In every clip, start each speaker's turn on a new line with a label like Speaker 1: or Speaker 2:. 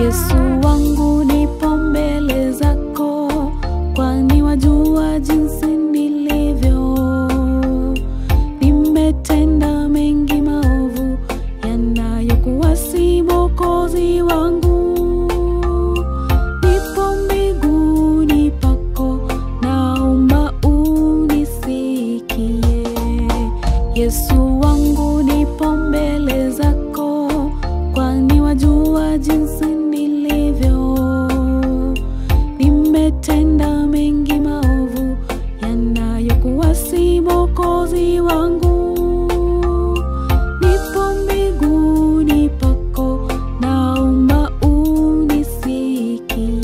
Speaker 1: Yesu wangu nipo mbele zako, kwani wajua jinsi nilivyo. Nimetenda mengi maovu yanayokuasi Mwokozi wangu. Nipo miguuni pako, naomba unisikie. Yesu wangu nipo mbele zako, kwani wajua jinsi nilivyo. Nimetenda mengi maovu yanayokuasi Mwokozi wangu. Nipo miguuni pako, naomba unisikie.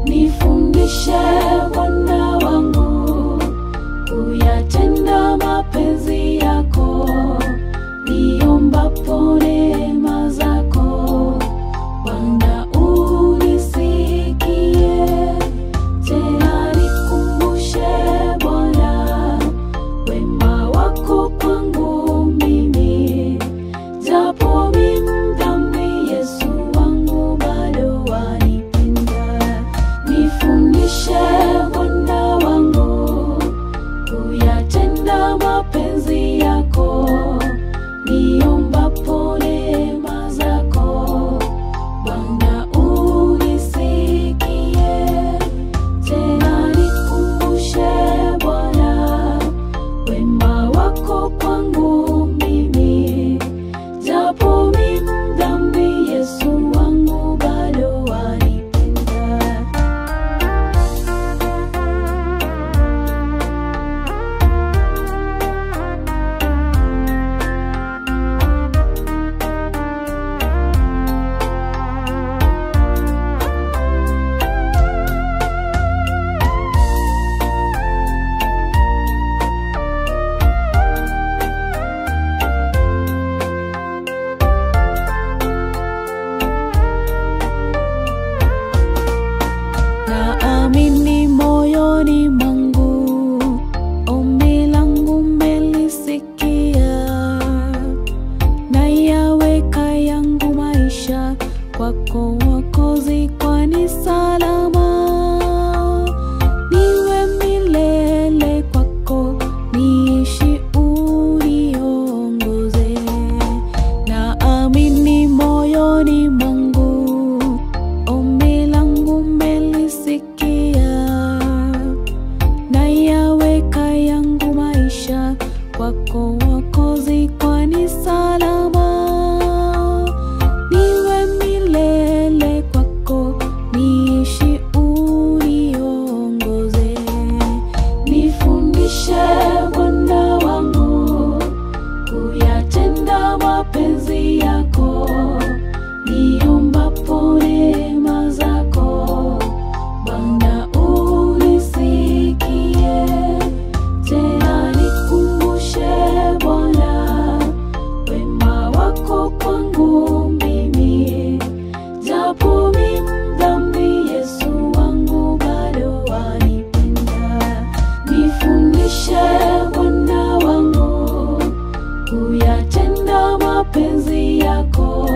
Speaker 1: Nifundishe Bwana wangu kuyatenda mapenzi yako, niombapo neema zako Bwana unisikie. Tena nikumbushe Bwana wema wako kwangu mimi, japo mimi mdhambi, Yesu wangu bado wanipenda. Nifundishe Bwana wangu kuyatenda mapenzi yako, niombapo neema zako Bwana unisikie. Tena nikumbushe Bwana wema wako kwangu mimi, japo mimi mdhambi, Yesu wangu bado wanipenda. Naamini moyoni mwangu, ombi langu umelisikia. Nayaweka yangu maisha kwako Mwokozi, kwani salama. Niwe milele kwako, niishi uniongoze. Naamini moyoni mwangu, ombi langu umelisikia. Nayaweka yangu maisha kwako Mwokozi, kwani salama. Niwe milele kwako, niishi uniongoze. Nifundishe Bwana wangu kuyatenda mapenzi yako, niombapo neema zako Bwana unisikie. Tena nikumbushe Bwana wema wako kwangu mimi, japo mimi mdhambi, Yesu wangu bado wanipenda. Nifundishe Bwana wangu kuyatenda mapenzi yako,